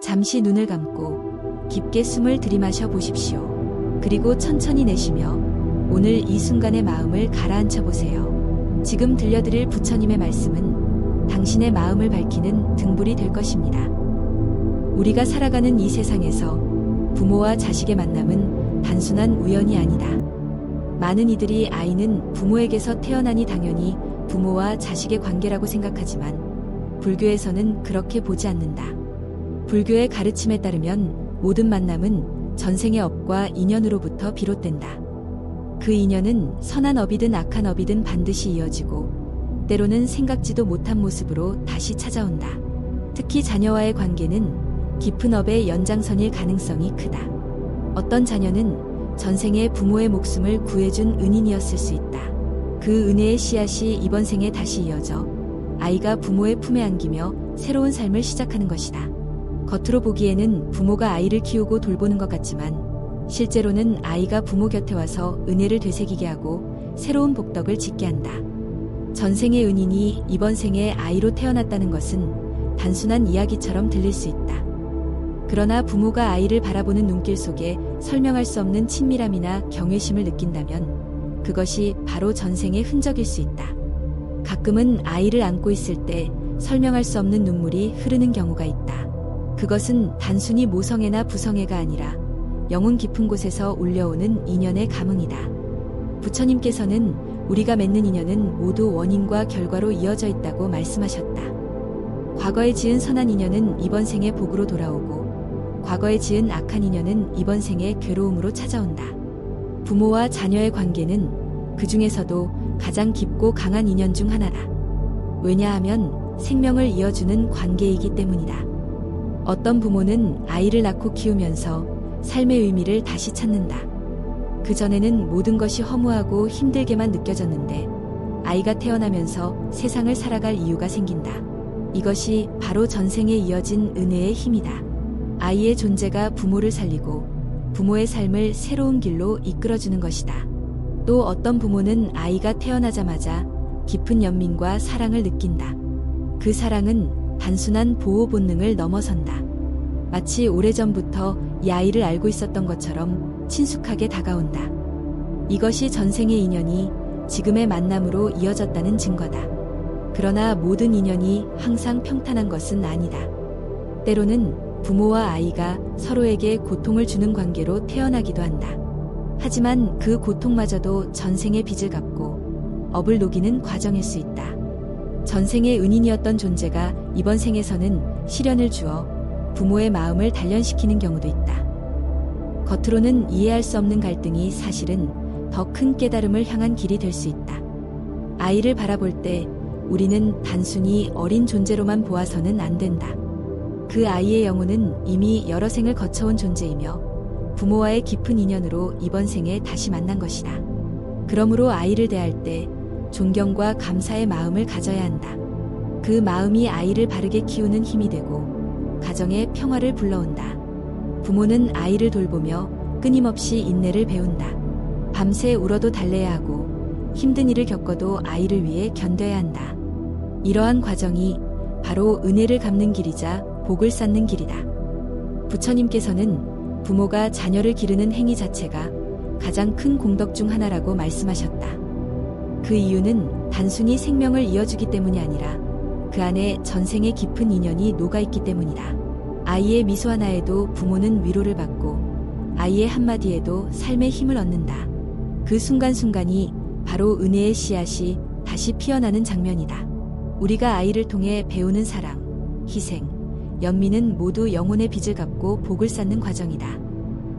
잠시 눈을 감고 깊게 숨을 들이마셔 보십시오. 그리고 천천히 내쉬며 오늘 이 순간의 마음을 가라앉혀 보세요. 지금 들려드릴 부처님의 말씀은 당신의 마음을 밝히는 등불이 될 것입니다. 우리가 살아가는 이 세상에서 부모와 자식의 만남은 단순한 우연이 아니다. 많은 이들이 아이는 부모에게서 태어나니 당연히 부모와 자식의 관계라고 생각하지만 불교에서는 그렇게 보지 않는다. 불교의 가르침에 따르면 모든 만남은 전생의 업과 인연으로부터 비롯된다. 그 인연은 선한 업이든 악한 업이든 반드시 이어지고 때로는 생각지도 못한 모습으로 다시 찾아온다. 특히 자녀와의 관계는 깊은 업의 연장선일 가능성이 크다. 어떤 자녀는 전생에 부모의 목숨을 구해준 은인이었을 수 있다. 그 은혜의 씨앗이 이번 생에 다시 이어져 아이가 부모의 품에 안기며 새로운 삶을 시작하는 것이다. 겉으로 보기에는 부모가 아이를 키우고 돌보는 것 같지만 실제로는 아이가 부모 곁에 와서 은혜를 되새기게 하고 새로운 복덕을 짓게 한다. 전생의 은인이 이번 생에 아이로 태어났다는 것은 단순한 이야기처럼 들릴 수 있다. 그러나 부모가 아이를 바라보는 눈길 속에 설명할 수 없는 친밀함이나 경외심을 느낀다면 그것이 바로 전생의 흔적일 수 있다. 가끔은 아이를 안고 있을 때 설명할 수 없는 눈물이 흐르는 경우가 있다. 그것은 단순히 모성애나 부성애가 아니라 영혼 깊은 곳에서 울려오는 인연의 감흥이다. 부처님께서는 우리가 맺는 인연은 모두 원인과 결과로 이어져 있다고 말씀하셨다. 과거에 지은 선한 인연은 이번 생의 복으로 돌아오고 과거에 지은 악한 인연은 이번 생의 괴로움으로 찾아온다. 부모와 자녀의 관계는 그 중에서도 가장 깊고 강한 인연 중 하나다. 왜냐하면 생명을 이어주는 관계이기 때문이다. 어떤 부모는 아이를 낳고 키우면서 삶의 의미를 다시 찾는다. 그전에는 모든 것이 허무하고 힘들게만 느껴졌는데 아이가 태어나면서 세상을 살아갈 이유가 생긴다. 이것이 바로 전생에 이어진 은혜의 힘이다. 아이의 존재가 부모를 살리고 부모의 삶을 새로운 길로 이끌어주는 것이다. 또 어떤 부모는 아이가 태어나자마자 깊은 연민과 사랑을 느낀다. 그 사랑은 단순한 보호 본능을 넘어선다. 마치 오래전부터 이 아이를 알고 있었던 것처럼 친숙하게 다가온다. 이것이 전생의 인연이 지금의 만남으로 이어졌다는 증거다. 그러나 모든 인연이 항상 평탄한 것은 아니다. 때로는 부모와 아이가 서로에게 고통을 주는 관계로 태어나기도 한다. 하지만 그 고통마저도 전생의 빚을 갚고 업을 녹이는 과정일 수 있다. 전생의 은인이었던 존재가 이번 생에서는 시련을 주어 부모의 마음을 단련시키는 경우도 있다. 겉으로는 이해할 수 없는 갈등이 사실은 더 큰 깨달음을 향한 길이 될 수 있다. 아이를 바라볼 때 우리는 단순히 어린 존재로만 보아서는 안 된다. 그 아이의 영혼은 이미 여러 생을 거쳐온 존재이며 부모와의 깊은 인연으로 이번 생에 다시 만난 것이다. 그러므로 아이를 대할 때 존경과 감사의 마음을 가져야 한다. 그 마음이 아이를 바르게 키우는 힘이 되고 가정의 평화를 불러온다. 부모는 아이를 돌보며 끊임없이 인내를 배운다. 밤새 울어도 달래야 하고 힘든 일을 겪어도 아이를 위해 견뎌야 한다. 이러한 과정이 바로 은혜를 갚는 길이자 복을 쌓는 길이다. 부처님께서는 부모가 자녀를 기르는 행위 자체가 가장 큰 공덕 중 하나라고 말씀하셨다. 그 이유는 단순히 생명을 이어주기 때문이 아니라 그 안에 전생의 깊은 인연이 녹아있기 때문이다. 아이의 미소 하나에도 부모는 위로를 받고 아이의 한마디에도 삶의 힘을 얻는다. 그 순간순간이 바로 은혜의 씨앗이 다시 피어나는 장면이다. 우리가 아이를 통해 배우는 사랑, 희생, 연민은 모두 영혼의 빚을 갚고 복을 쌓는 과정이다.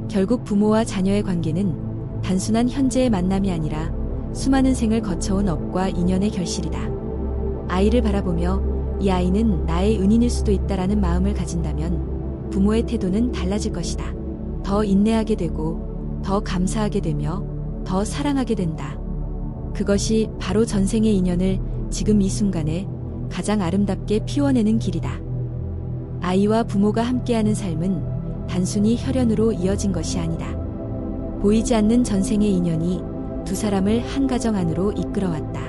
결국 부모와 자녀의 관계는 단순한 현재의 만남이 아니라 수많은 생을 거쳐온 업과 인연의 결실이다. 아이를 바라보며 이 아이는 나의 은인일 수도 있다라는 마음을 가진다면 부모의 태도는 달라질 것이다. 더 인내하게 되고 더 감사하게 되며 더 사랑하게 된다. 그것이 바로 전생의 인연을 지금 이 순간에 가장 아름답게 피워내는 길이다. 아이와 부모가 함께하는 삶은 단순히 혈연으로 이어진 것이 아니다. 보이지 않는 전생의 인연이 두 사람을 한 가정 안으로 이끌어왔다.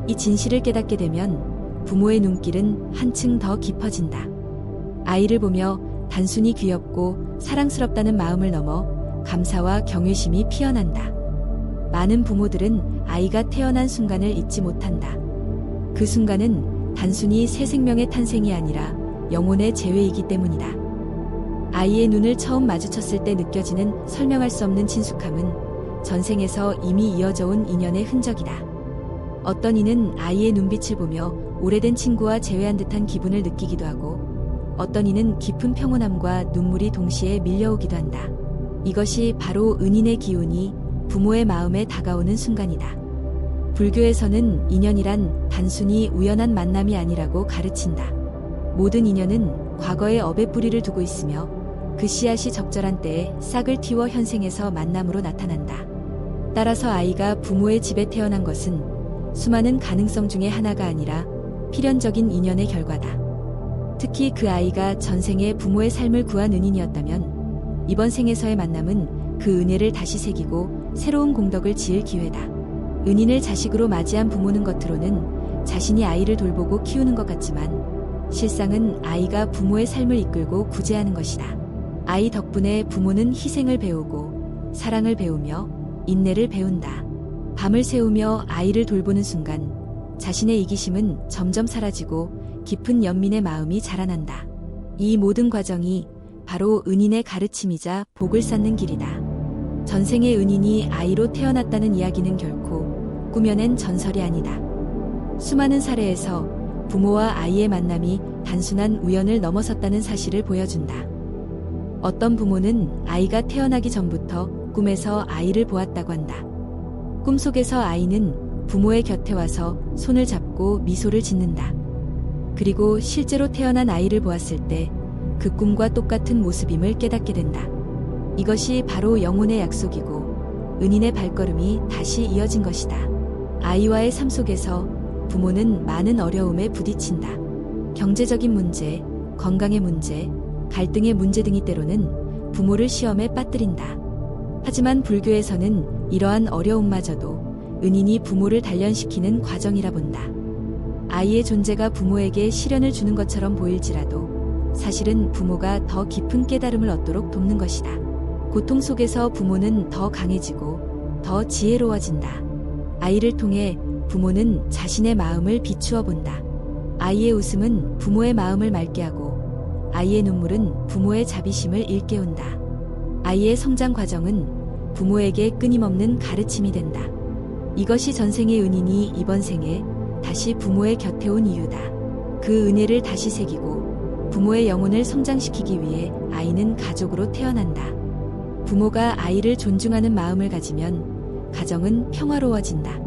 이 진실을 깨닫게 되면 부모의 눈길은 한층 더 깊어진다. 아이를 보며 단순히 귀엽고 사랑스럽다는 마음을 넘어 감사와 경외심이 피어난다. 많은 부모들은 아이가 태어난 순간을 잊지 못한다. 그 순간은 단순히 새 생명의 탄생이 아니라 영혼의 재회이기 때문이다. 아이의 눈을 처음 마주쳤을 때 느껴지는 설명할 수 없는 친숙함은 전생에서 이미 이어져 온 인연의 흔적이다. 어떤 이는 아이의 눈빛을 보며 오래된 친구와 재회한 듯한 기분을 느끼기도 하고, 어떤 이는 깊은 평온함과 눈물이 동시에 밀려오기도 한다. 이것이 바로 은인의 기운이 부모의 마음에 다가오는 순간이다. 불교에서는 인연이란 단순히 우연한 만남이 아니라고 가르친다. 모든 인연은 과거의 업의 뿌리를 두고 있으며 그 씨앗이 적절한 때에 싹을 틔워 현생에서 만남으로 나타난다. 따라서 아이가 부모의 집에 태어난 것은 수많은 가능성 중에 하나가 아니라 필연적인 인연의 결과다. 특히 그 아이가 전생에 부모의 삶을 구한 은인이었다면 이번 생에서의 만남은 그 은혜를 다시 새기고 새로운 공덕을 지을 기회다. 은인을 자식으로 맞이한 부모는 겉으로는 자신이 아이를 돌보고 키우는 것 같지만 실상은 아이가 부모의 삶을 이끌고 구제하는 것이다. 아이 덕분에 부모는 희생을 배우고 사랑을 배우며 인내를 배운다. 밤을 새우며 아이를 돌보는 순간 자신의 이기심은 점점 사라지고 깊은 연민의 마음이 자라난다. 이 모든 과정이 바로 은인의 가르침이자 복을 쌓는 길이다. 전생의 은인이 아이로 태어났다는 이야기는 결코 꾸며낸 전설이 아니다. 수많은 사례에서 부모와 아이의 만남이 단순한 우연을 넘어섰다는 사실을 보여준다. 어떤 부모는 아이가 태어나기 전부터 꿈에서 아이를 보았다고 한다. 꿈속에서 아이는 부모의 곁에 와서 손을 잡고 미소를 짓는다. 그리고 실제로 태어난 아이를 보았을 때 그 꿈과 똑같은 모습임을 깨닫게 된다. 이것이 바로 영혼의 약속이고 은인의 발걸음이 다시 이어진 것이다. 아이와의 삶 속에서 부모는 많은 어려움에 부딪힌다. 경제적인 문제, 건강의 문제, 갈등의 문제 등이 때로는 부모를 시험에 빠뜨린다. 하지만 불교에서는 이러한 어려움마저도 은인이 부모를 단련시키는 과정이라 본다. 아이의 존재가 부모에게 시련을 주는 것처럼 보일지라도 사실은 부모가 더 깊은 깨달음을 얻도록 돕는 것이다. 고통 속에서 부모는 더 강해지고 더 지혜로워진다. 아이를 통해 부모는 자신의 마음을 비추어 본다. 아이의 웃음은 부모의 마음을 맑게 하고 아이의 눈물은 부모의 자비심을 일깨운다. 아이의 성장 과정은 부모에게 끊임없는 가르침이 된다. 이것이 전생의 은인이 이번 생에 다시 부모의 곁에 온 이유다. 그 은혜를 다시 새기고 부모의 영혼을 성장시키기 위해 아이는 가족으로 태어난다. 부모가 아이를 존중하는 마음을 가지면 가정은 평화로워진다.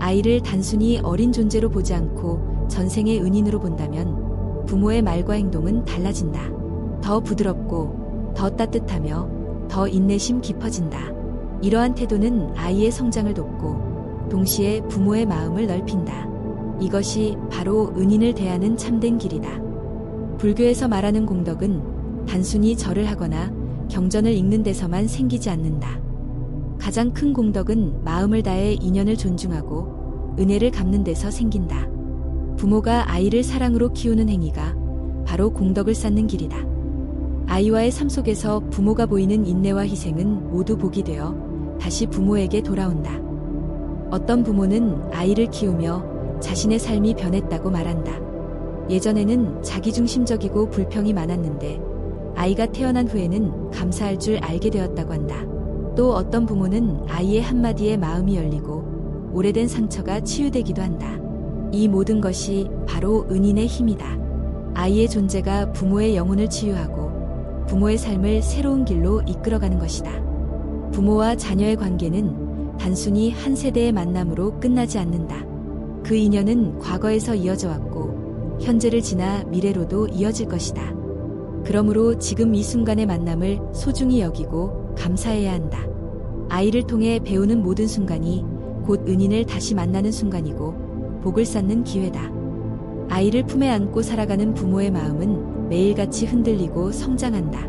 아이를 단순히 어린 존재로 보지 않고 전생의 은인으로 본다면 부모의 말과 행동은 달라진다. 더 부드럽고 더 따뜻하며 더 인내심 깊어진다. 이러한 태도는 아이의 성장을 돕고 동시에 부모의 마음을 넓힌다. 이것이 바로 은인을 대하는 참된 길이다. 불교에서 말하는 공덕은 단순히 절을 하거나 경전을 읽는 데서만 생기지 않는다. 가장 큰 공덕은 마음을 다해 인연을 존중하고 은혜를 갚는 데서 생긴다. 부모가 아이를 사랑으로 키우는 행위가 바로 공덕을 쌓는 길이다. 아이와의 삶 속에서 부모가 보이는 인내와 희생은 모두 복이 되어 다시 부모에게 돌아온다. 어떤 부모는 아이를 키우며 자신의 삶이 변했다고 말한다. 예전에는 자기중심적이고 불평이 많았는데 아이가 태어난 후에는 감사할 줄 알게 되었다고 한다. 또 어떤 부모는 아이의 한마디에 마음이 열리고 오래된 상처가 치유되기도 한다. 이 모든 것이 바로 은인의 힘이다. 아이의 존재가 부모의 영혼을 치유하고 부모의 삶을 새로운 길로 이끌어가는 것이다. 부모와 자녀의 관계는 단순히 한 세대의 만남으로 끝나지 않는다. 그 인연은 과거에서 이어져 왔고 현재를 지나 미래로도 이어질 것이다. 그러므로 지금 이 순간의 만남을 소중히 여기고 감사해야 한다. 아이를 통해 배우는 모든 순간이 곧 은인을 다시 만나는 순간이고 복을 쌓는 기회다. 아이를 품에 안고 살아가는 부모의 마음은 매일같이 흔들리고 성장한다.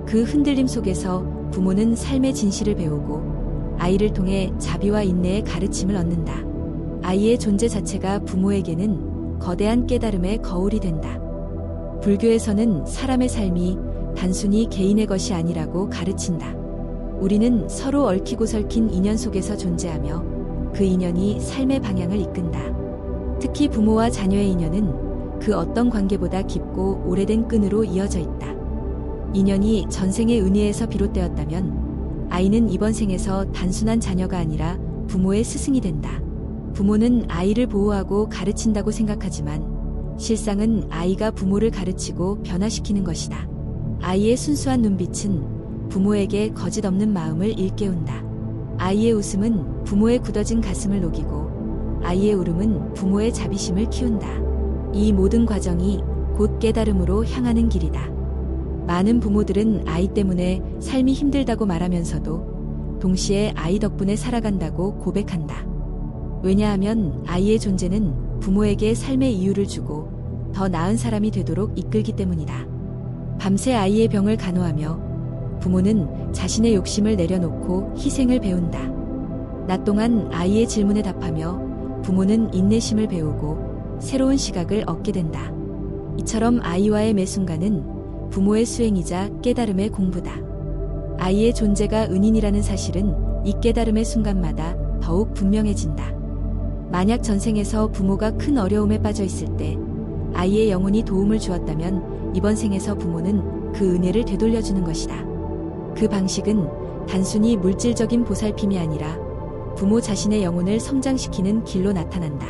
그 흔들림 속에서 부모는 삶의 진실을 배우고 아이를 통해 자비와 인내의 가르침을 얻는다. 아이의 존재 자체가 부모에게는 거대한 깨달음의 거울이 된다. 불교에서는 사람의 삶이 단순히 개인의 것이 아니라고 가르친다. 우리는 서로 얽히고 설킨 인연 속에서 존재하며 그 인연이 삶의 방향을 이끈다. 특히 부모와 자녀의 인연은 그 어떤 관계보다 깊고 오래된 끈으로 이어져 있다. 인연이 전생의 은혜에서 비롯되었다면 아이는 이번 생에서 단순한 자녀가 아니라 부모의 스승이 된다. 부모는 아이를 보호하고 가르친다고 생각하지만 실상은 아이가 부모를 가르치고 변화시키는 것이다. 아이의 순수한 눈빛은 부모에게 거짓 없는 마음을 일깨운다. 아이의 웃음은 부모의 굳어진 가슴을 녹이고 아이의 울음은 부모의 자비심을 키운다. 이 모든 과정이 곧 깨달음으로 향하는 길이다. 많은 부모들은 아이 때문에 삶이 힘들다고 말하면서도 동시에 아이 덕분에 살아간다고 고백한다. 왜냐하면 아이의 존재는 부모에게 삶의 이유를 주고 더 나은 사람이 되도록 이끌기 때문이다. 밤새 아이의 병을 간호하며 부모는 자신의 욕심을 내려놓고 희생을 배운다. 낮 동안 아이의 질문에 답하며 부모는 인내심을 배우고 새로운 시각을 얻게 된다. 이처럼 아이와의 매 순간은 부모의 수행이자 깨달음의 공부다. 아이의 존재가 은인이라는 사실은 이 깨달음의 순간마다 더욱 분명해진다. 만약 전생에서 부모가 큰 어려움에 빠져 있을 때 아이의 영혼이 도움을 주었다면 이번 생에서 부모는 그 은혜를 되돌려주는 것이다. 그 방식은 단순히 물질적인 보살핌이 아니라 부모 자신의 영혼을 성장시키는 길로 나타난다.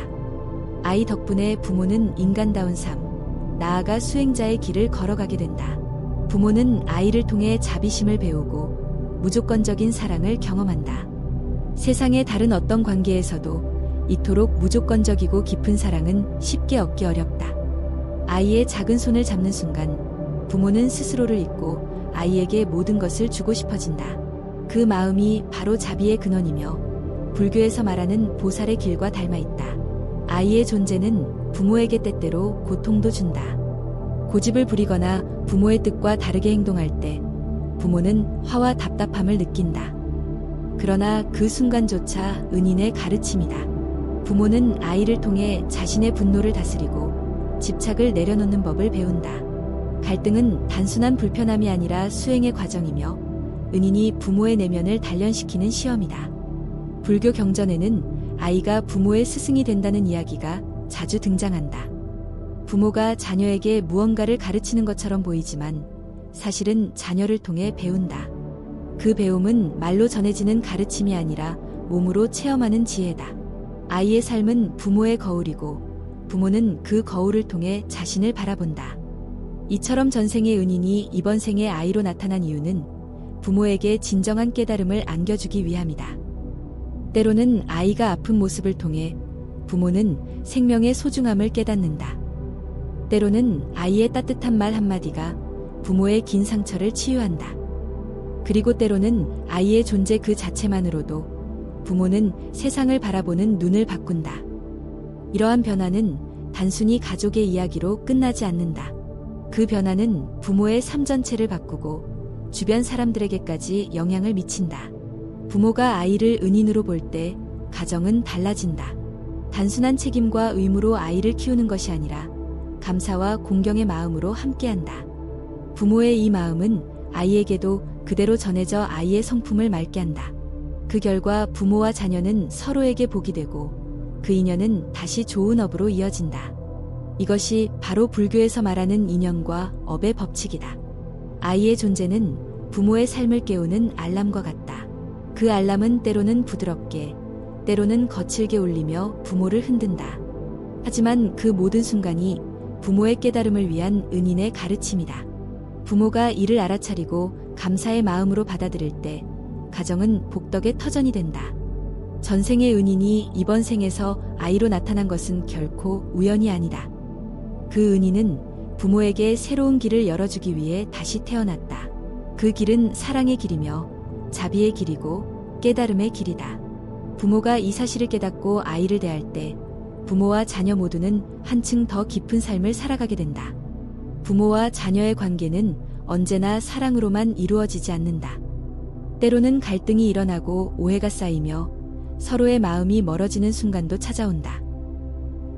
아이 덕분에 부모는 인간다운 삶, 나아가 수행자의 길을 걸어가게 된다. 부모는 아이를 통해 자비심을 배우고 무조건적인 사랑을 경험한다. 세상의 다른 어떤 관계에서도 이토록 무조건적이고 깊은 사랑은 쉽게 얻기 어렵다. 아이의 작은 손을 잡는 순간 부모는 스스로를 잊고 아이에게 모든 것을 주고 싶어진다. 그 마음이 바로 자비의 근원이며 불교에서 말하는 보살의 길과 닮아 있다. 아이의 존재는 부모에게 때때로 고통도 준다. 고집을 부리거나 부모의 뜻과 다르게 행동할 때 부모는 화와 답답함을 느낀다. 그러나 그 순간조차 은인의 가르침이다. 부모는 아이를 통해 자신의 분노를 다스리고 집착을 내려놓는 법을 배운다. 갈등은 단순한 불편함이 아니라 수행의 과정이며 은인이 부모의 내면을 단련시키는 시험이다. 불교 경전에는 아이가 부모의 스승이 된다는 이야기가 자주 등장한다. 부모가 자녀에게 무언가를 가르치는 것처럼 보이지만 사실은 자녀를 통해 배운다. 그 배움은 말로 전해지는 가르침이 아니라 몸으로 체험하는 지혜다. 아이의 삶은 부모의 거울이고 부모는 그 거울을 통해 자신을 바라본다. 이처럼 전생의 은인이 이번 생의 아이로 나타난 이유는 부모에게 진정한 깨달음을 안겨주기 위함이다. 때로는 아이가 아픈 모습을 통해 부모는 생명의 소중함을 깨닫는다. 때로는 아이의 따뜻한 말 한마디가 부모의 긴 상처를 치유한다. 그리고 때로는 아이의 존재 그 자체만으로도 부모는 세상을 바라보는 눈을 바꾼다. 이러한 변화는 단순히 가족의 이야기로 끝나지 않는다. 그 변화는 부모의 삶 전체를 바꾸고 주변 사람들에게까지 영향을 미친다. 부모가 아이를 은인으로 볼 때 가정은 달라진다. 단순한 책임과 의무로 아이를 키우는 것이 아니라 감사와 공경의 마음으로 함께한다. 부모의 이 마음은 아이에게도 그대로 전해져 아이의 성품을 맑게 한다. 그 결과 부모와 자녀는 서로에게 복이 되고 그 인연은 다시 좋은 업으로 이어진다. 이것이 바로 불교에서 말하는 인연과 업의 법칙이다. 아이의 존재는 부모의 삶을 깨우는 알람과 같다. 그 알람은 때로는 부드럽게, 때로는 거칠게 울리며 부모를 흔든다. 하지만 그 모든 순간이 부모의 깨달음을 위한 은인의 가르침이다. 부모가 이를 알아차리고 감사의 마음으로 받아들일 때 가정은 복덕의 터전이 된다. 전생의 은인이 이번 생에서 아이로 나타난 것은 결코 우연이 아니다. 그 은인은 부모에게 새로운 길을 열어주기 위해 다시 태어났다. 그 길은 사랑의 길이며 자비의 길이고 깨달음의 길이다. 부모가 이 사실을 깨닫고 아이를 대할 때 부모와 자녀 모두는 한층 더 깊은 삶을 살아가게 된다. 부모와 자녀의 관계는 언제나 사랑으로만 이루어지지 않는다. 때로는 갈등이 일어나고 오해가 쌓이며 서로의 마음이 멀어지는 순간도 찾아온다.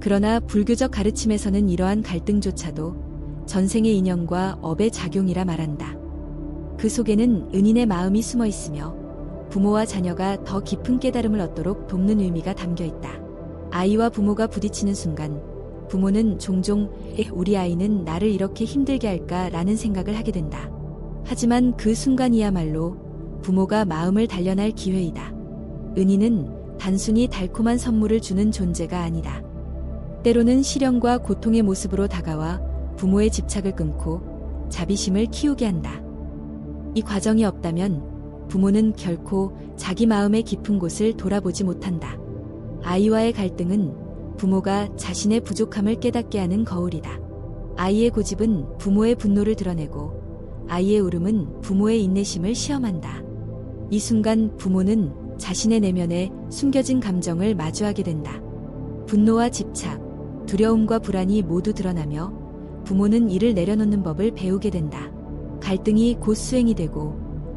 그러나 불교적 가르침에서는 이러한 갈등조차도 전생의 인연과 업의 작용이라 말한다. 그 속에는 은인의 마음이 숨어 있으며 부모와 자녀가 더 깊은 깨달음을 얻도록 돕는 의미가 담겨 있다. 아이와 부모가 부딪히는 순간 부모는 종종 우리 아이는 나를 이렇게 힘들게 할까라는 생각을 하게 된다. 하지만 그 순간이야말로 부모가 마음을 단련할 기회이다. 은인은 단순히 달콤한 선물을 주는 존재가 아니다. 때로는 시련과 고통의 모습으로 다가와 부모의 집착을 끊고 자비심을 키우게 한다. 이 과정이 없다면 부모는 결코 자기 마음의 깊은 곳을 돌아보지 못한다. 아이와의 갈등은 부모가 자신의 부족함을 깨닫게 하는 거울이다. 아이의 고집은 부모의 분노를 드러내고 아이의 울음은 부모의 인내심을 시험한다. 이 순간 부모는 자신의 내면에 숨겨진 감정을 마주하게 된다. 분노와 집착, 두려움과 불안이 모두 드러나며 부모는 이를 내려놓는 법을 배우게 된다. 갈등이 곧 수행이 되고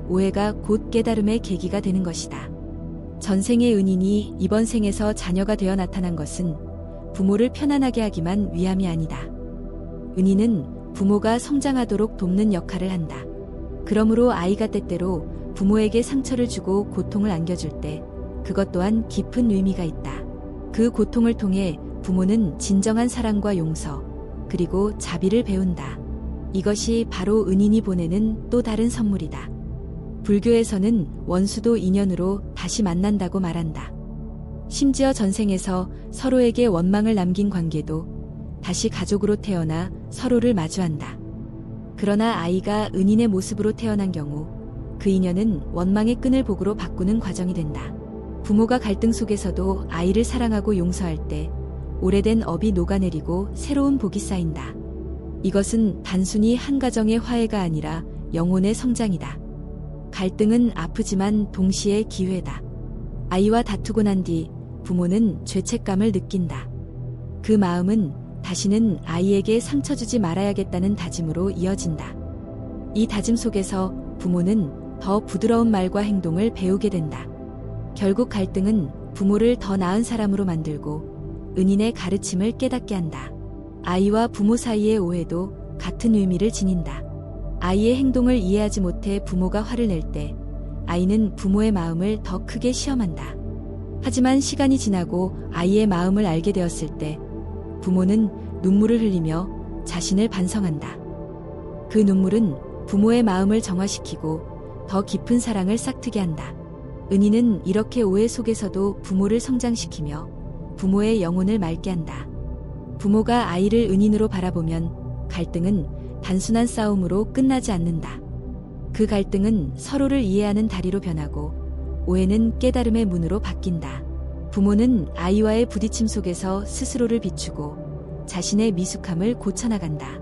오해가 곧 깨달음의 계기가 되는 것이다. 전생의 은인이 이번 생에서 자녀가 되어 나타난 것은 부모를 편안하게 하기만 위함이 아니다. 은인은 부모가 성장하도록 돕는 역할을 한다. 그러므로 아이가 때때로 부모에게 상처를 주고 고통을 안겨줄 때 그것 또한 깊은 의미가 있다. 그 고통을 통해 부모는 진정한 사랑과 용서, 그리고 자비를 배운다. 이것이 바로 은인이 보내는 또 다른 선물이다. 불교에서는 원수도 인연으로 다시 만난다고 말한다. 심지어 전생에서 서로에게 원망을 남긴 관계도 다시 가족으로 태어나 서로를 마주한다. 그러나 아이가 은인의 모습으로 태어난 경우 그 인연은 원망의 끈을 복으로 바꾸는 과정이 된다. 부모가 갈등 속에서도 아이를 사랑하고 용서할 때 오래된 업이 녹아내리고 새로운 복이 쌓인다. 이것은 단순히 한 가정의 화해가 아니라 영혼의 성장이다. 갈등은 아프지만 동시에 기회다. 아이와 다투고 난 뒤 부모는 죄책감을 느낀다. 그 마음은 다시는 아이에게 상처 주지 말아야겠다는 다짐으로 이어진다. 이 다짐 속에서 부모는 더 부드러운 말과 행동을 배우게 된다. 결국 갈등은 부모를 더 나은 사람으로 만들고 은인의 가르침을 깨닫게 한다. 아이와 부모 사이의 오해도 같은 의미를 지닌다. 아이의 행동을 이해하지 못해 부모가 화를 낼 때 아이는 부모의 마음을 더 크게 시험한다. 하지만 시간이 지나고 아이의 마음을 알게 되었을 때 부모는 눈물을 흘리며 자신을 반성한다. 그 눈물은 부모의 마음을 정화시키고 더 깊은 사랑을 싹트게 한다. 은인은 이렇게 오해 속에서도 부모를 성장시키며 부모의 영혼을 맑게 한다. 부모가 아이를 은인으로 바라보면 갈등은 단순한 싸움으로 끝나지 않는다. 그 갈등은 서로를 이해하는 다리로 변하고 오해는 깨달음의 문으로 바뀐다. 부모는 아이와의 부딪힘 속에서 스스로를 비추고 자신의 미숙함을 고쳐나간다.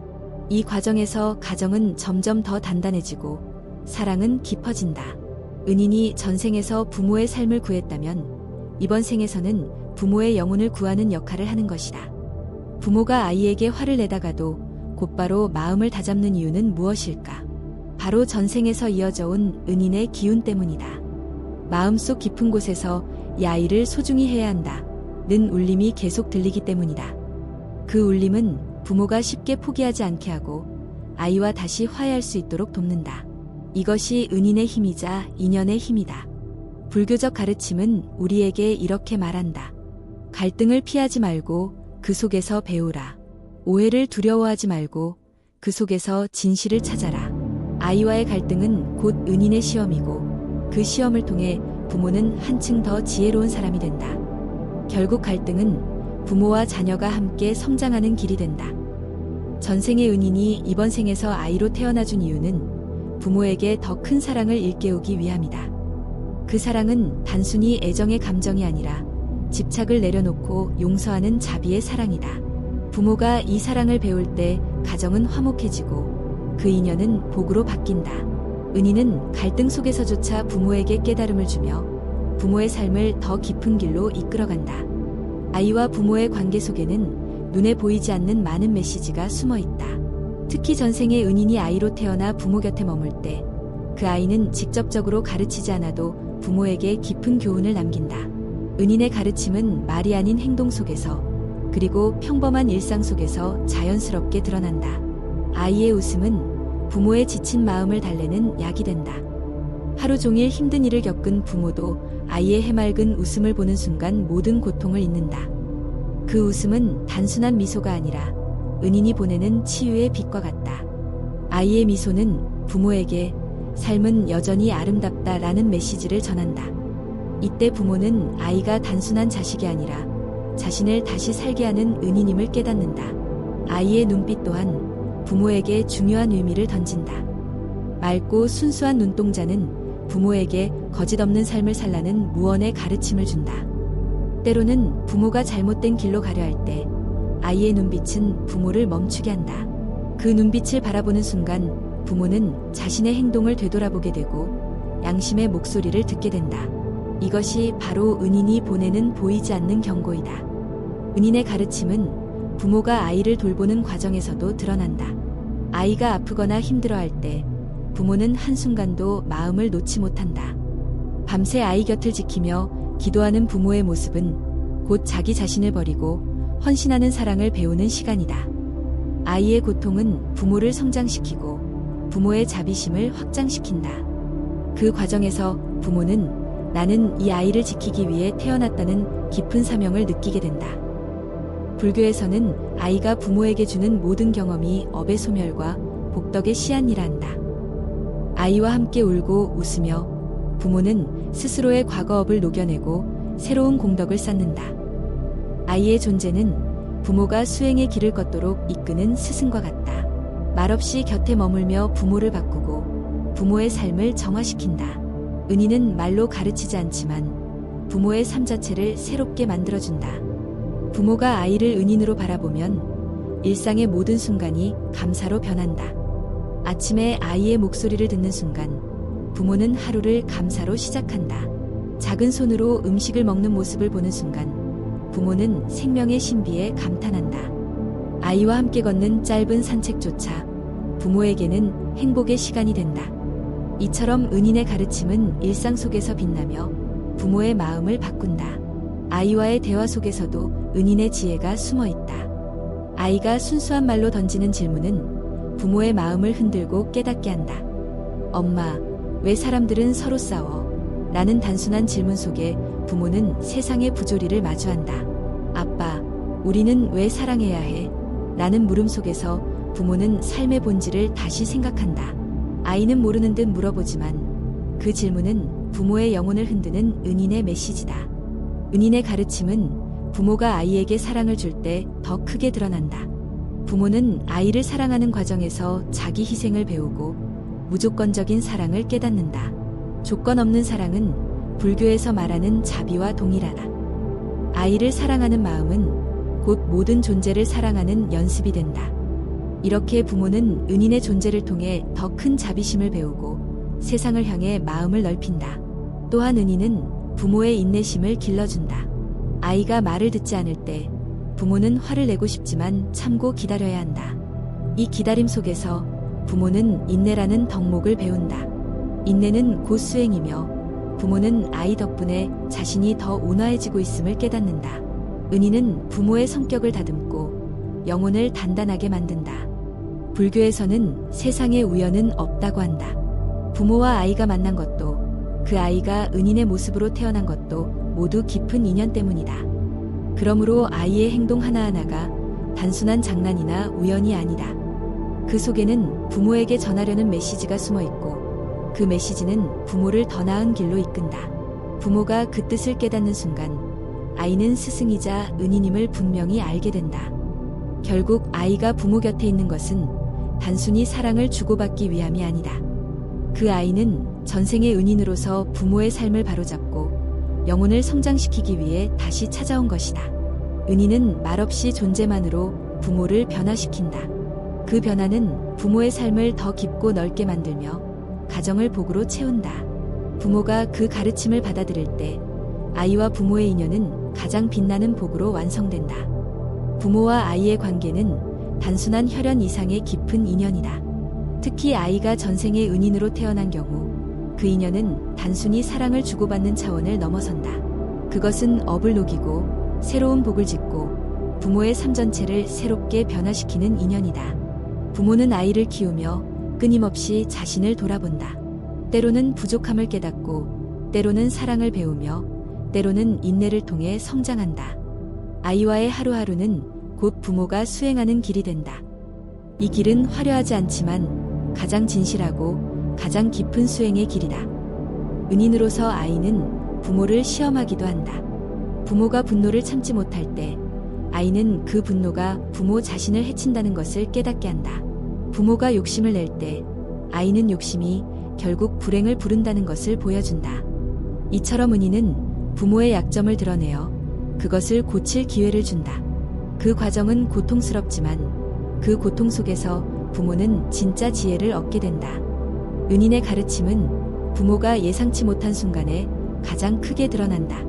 이 과정에서 가정은 점점 더 단단해지고 사랑은 깊어진다. 은인이 전생에서 부모의 삶을 구했다면 이번 생에서는 부모의 영혼을 구하는 역할을 하는 것이다. 부모가 아이에게 화를 내다가도 곧바로 마음을 다잡는 이유는 무엇일까? 바로 전생에서 이어져 온 은인의 기운 때문이다. 마음속 깊은 곳에서 이 아이를 소중히 해야 한다. 는 울림이 계속 들리기 때문이다. 그 울림은 부모가 쉽게 포기하지 않게 하고 아이와 다시 화해할 수 있도록 돕는다. 이것이 은인의 힘이자 인연의 힘이다. 불교적 가르침은 우리에게 이렇게 말한다. 갈등을 피하지 말고 그 속에서 배우라. 오해를 두려워하지 말고 그 속에서 진실을 찾아라. 아이와의 갈등은 곧 은인의 시험이고 그 시험을 통해 부모는 한층 더 지혜로운 사람이 된다. 결국 갈등은 부모와 자녀가 함께 성장하는 길이 된다. 전생의 은인이 이번 생에서 아이로 태어나준 이유는 부모에게 더 큰 사랑을 일깨우기 위함이다. 그 사랑은 단순히 애정의 감정이 아니라 집착을 내려놓고 용서하는 자비의 사랑이다. 부모가 이 사랑을 배울 때 가정은 화목해지고 그 인연은 복으로 바뀐다. 은인은 갈등 속에서조차 부모에게 깨달음을 주며 부모의 삶을 더 깊은 길로 이끌어간다. 아이와 부모의 관계 속에는 눈에 보이지 않는 많은 메시지가 숨어 있다. 특히 전생의 은인이 아이로 태어나 부모 곁에 머물 때 그 아이는 직접적으로 가르치지 않아도 부모에게 깊은 교훈을 남긴다. 은인의 가르침은 말이 아닌 행동 속에서 그리고 평범한 일상 속에서 자연스럽게 드러난다. 아이의 웃음은 부모의 지친 마음을 달래는 약이 된다. 하루 종일 힘든 일을 겪은 부모도 아이의 해맑은 웃음을 보는 순간 모든 고통을 잊는다. 그 웃음은 단순한 미소가 아니라 은인이 보내는 치유의 빛과 같다. 아이의 미소는 부모에게 삶은 여전히 아름답다라는 메시지를 전한다. 이때 부모는 아이가 단순한 자식이 아니라 자신을 다시 살게 하는 은인임을 깨닫는다. 아이의 눈빛 또한 부모에게 중요한 의미를 던진다. 맑고 순수한 눈동자는 부모에게 거짓없는 삶을 살라는 무언의 가르침을 준다. 때로는 부모가 잘못된 길로 가려 할 때 아이의 눈빛은 부모를 멈추게 한다. 그 눈빛을 바라보는 순간 부모는 자신의 행동을 되돌아보게 되고 양심의 목소리를 듣게 된다. 이것이 바로 은인이 보내는 보이지 않는 경고이다. 은인의 가르침은 부모가 아이를 돌보는 과정에서도 드러난다. 아이가 아프거나 힘들어할 때 부모는 한순간도 마음을 놓지 못한다. 밤새 아이 곁을 지키며 기도하는 부모의 모습은 곧 자기 자신을 버리고 헌신하는 사랑을 배우는 시간이다. 아이의 고통은 부모를 성장시키고 부모의 자비심을 확장시킨다. 그 과정에서 부모는 나는 이 아이를 지키기 위해 태어났다는 깊은 사명을 느끼게 된다. 불교에서는 아이가 부모에게 주는 모든 경험이 업의 소멸과 복덕의 씨앗이라 한다. 아이와 함께 울고 웃으며 부모는 스스로의 과거업을 녹여내고 새로운 공덕을 쌓는다. 아이의 존재는 부모가 수행의 길을 걷도록 이끄는 스승과 같다. 말없이 곁에 머물며 부모를 바꾸고 부모의 삶을 정화시킨다. 은인은 말로 가르치지 않지만 부모의 삶 자체를 새롭게 만들어준다. 부모가 아이를 은인으로 바라보면 일상의 모든 순간이 감사로 변한다. 아침에 아이의 목소리를 듣는 순간 부모는 하루를 감사로 시작한다. 작은 손으로 음식을 먹는 모습을 보는 순간 부모는 생명의 신비에 감탄한다. 아이와 함께 걷는 짧은 산책조차 부모에게는 행복의 시간이 된다. 이처럼 은인의 가르침은 일상 속에서 빛나며 부모의 마음을 바꾼다. 아이와의 대화 속에서도 은인의 지혜가 숨어 있다. 아이가 순수한 말로 던지는 질문은 부모의 마음을 흔들고 깨닫게 한다. 엄마, 왜 사람들은 서로 싸워? 라는 단순한 질문 속에 부모는 세상의 부조리를 마주한다. 아빠, 우리는 왜 사랑해야 해? 라는 물음 속에서 부모는 삶의 본질을 다시 생각한다. 아이는 모르는 듯 물어보지만 그 질문은 부모의 영혼을 흔드는 은인의 메시지다. 은인의 가르침은 부모가 아이에게 사랑을 줄 때 더 크게 드러난다. 부모는 아이를 사랑하는 과정에서 자기 희생을 배우고 무조건적인 사랑을 깨닫는다. 조건 없는 사랑은 불교에서 말하는 자비와 동일하다. 아이를 사랑하는 마음은 곧 모든 존재를 사랑하는 연습이 된다. 이렇게 부모는 은인의 존재를 통해 더 큰 자비심을 배우고 세상을 향해 마음을 넓힌다. 또한 은인은 부모의 인내심을 길러준다. 아이가 말을 듣지 않을 때 부모는 화를 내고 싶지만 참고 기다려야 한다. 이 기다림 속에서 부모는 인내라는 덕목을 배운다. 인내는 곧 수행이며 부모는 아이 덕분에 자신이 더 온화해지고 있음을 깨닫는다. 은인은 부모의 성격을 다듬고 영혼을 단단하게 만든다. 불교에서는 세상에 우연은 없다고 한다. 부모와 아이가 만난 것도 그 아이가 은인의 모습으로 태어난 것도 모두 깊은 인연 때문이다. 그러므로 아이의 행동 하나하나가 단순한 장난이나 우연이 아니다. 그 속에는 부모에게 전하려는 메시지가 숨어 있고 그 메시지는 부모를 더 나은 길로 이끈다. 부모가 그 뜻을 깨닫는 순간 아이는 스승이자 은인임을 분명히 알게 된다. 결국 아이가 부모 곁에 있는 것은 단순히 사랑을 주고받기 위함이 아니다. 그 아이는 전생의 은인으로서 부모의 삶을 바로잡고 영혼을 성장시키기 위해 다시 찾아온 것이다. 은인은 말없이 존재만으로 부모를 변화시킨다. 그 변화는 부모의 삶을 더 깊고 넓게 만들며 가정을 복으로 채운다. 부모가 그 가르침을 받아들일 때 아이와 부모의 인연은 가장 빛나는 복으로 완성된다. 부모와 아이의 관계는 단순한 혈연 이상의 깊은 인연이다. 특히 아이가 전생의 은인으로 태어난 경우 그 인연은 단순히 사랑을 주고받는 차원을 넘어선다. 그것은 업을 녹이고 새로운 복을 짓고 부모의 삶 전체를 새롭게 변화시키는 인연이다. 부모는 아이를 키우며 끊임없이 자신을 돌아본다. 때로는 부족함을 깨닫고, 때로는 사랑을 배우며, 때로는 인내를 통해 성장한다. 아이와의 하루하루는 곧 부모가 수행하는 길이 된다. 이 길은 화려하지 않지만 가장 진실하고 가장 깊은 수행의 길이다. 은인으로서 아이는 부모를 시험하기도 한다. 부모가 분노를 참지 못할 때 아이는 그 분노가 부모 자신을 해친다는 것을 깨닫게 한다. 부모가 욕심을 낼 때 아이는 욕심이 결국 불행을 부른다는 것을 보여준다. 이처럼 은인은 부모의 약점을 드러내어 그것을 고칠 기회를 준다. 그 과정은 고통스럽지만 그 고통 속에서 부모는 진짜 지혜를 얻게 된다. 은인의 가르침은 부모가 예상치 못한 순간에 가장 크게 드러난다.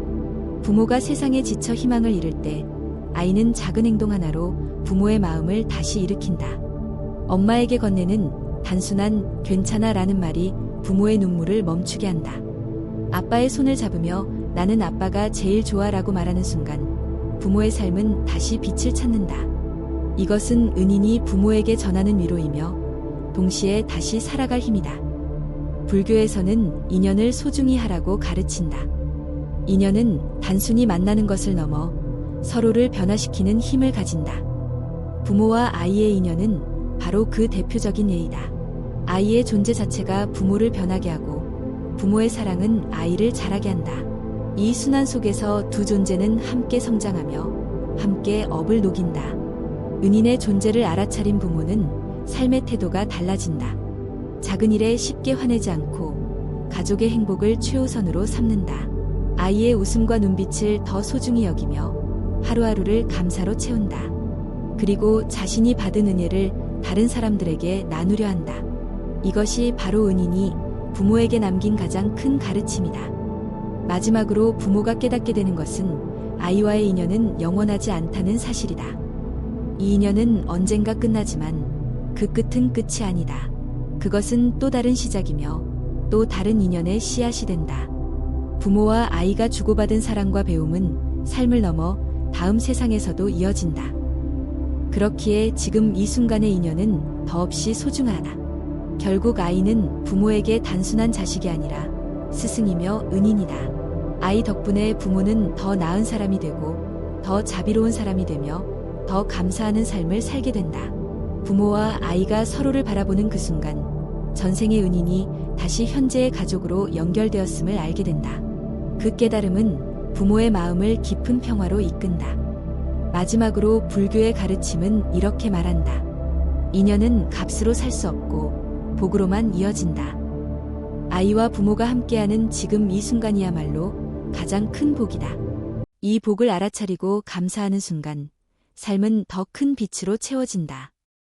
부모가 세상에 지쳐 희망을 잃을 때 아이는 작은 행동 하나로 부모의 마음을 다시 일으킨다. 엄마에게 건네는 단순한 괜찮아 라는 말이 부모의 눈물을 멈추게 한다. 아빠의 손을 잡으며 나는 아빠가 제일 좋아 라고 말하는 순간 부모의 삶은 다시 빛을 찾는다. 이것은 은인이 부모에게 전하는 위로이며 동시에 다시 살아갈 힘이다. 불교에서는 인연을 소중히 하라고 가르친다. 인연은 단순히 만나는 것을 넘어 서로를 변화시키는 힘을 가진다. 부모와 아이의 인연은 바로 그 대표적인 예이다. 아이의 존재 자체가 부모를 변하게 하고 부모의 사랑은 아이를 자라게 한다. 이 순환 속에서 두 존재는 함께 성장하며 함께 업을 녹인다. 은인의 존재를 알아차린 부모는 삶의 태도가 달라진다. 작은 일에 쉽게 화내지 않고 가족의 행복을 최우선으로 삼는다. 아이의 웃음과 눈빛을 더 소중히 여기며 하루하루를 감사로 채운다. 그리고 자신이 받은 은혜를 다른 사람들에게 나누려 한다. 이것이 바로 은인이 부모에게 남긴 가장 큰 가르침이다. 마지막으로 부모가 깨닫게 되는 것은 아이와의 인연은 영원하지 않다는 사실이다. 이 인연은 언젠가 끝나지만 그 끝은 끝이 아니다. 그것은 또 다른 시작이며 또 다른 인연의 씨앗이 된다. 부모와 아이가 주고받은 사랑과 배움은 삶을 넘어 다음 세상에서도 이어진다. 그렇기에 지금 이 순간의 인연은 더없이 소중하다. 결국 아이는 부모에게 단순한 자식이 아니라 스승이며 은인이다. 아이 덕분에 부모는 더 나은 사람이 되고 더 자비로운 사람이 되며 더 감사하는 삶을 살게 된다. 부모와 아이가 서로를 바라보는 그 순간 전생의 은인이 다시 현재의 가족으로 연결되었음을 알게 된다. 그 깨달음은 부모의 마음을 깊은 평화로 이끈다. 마지막으로 불교의 가르침은 이렇게 말한다. 인연은 값으로 살 수 없고 복으로만 이어진다. 아이와 부모가 함께하는 지금 이 순간이야말로 가장 큰 복이다. 이 복을 알아차리고 감사하는 순간 삶은 더 큰 빛으로 채워진다.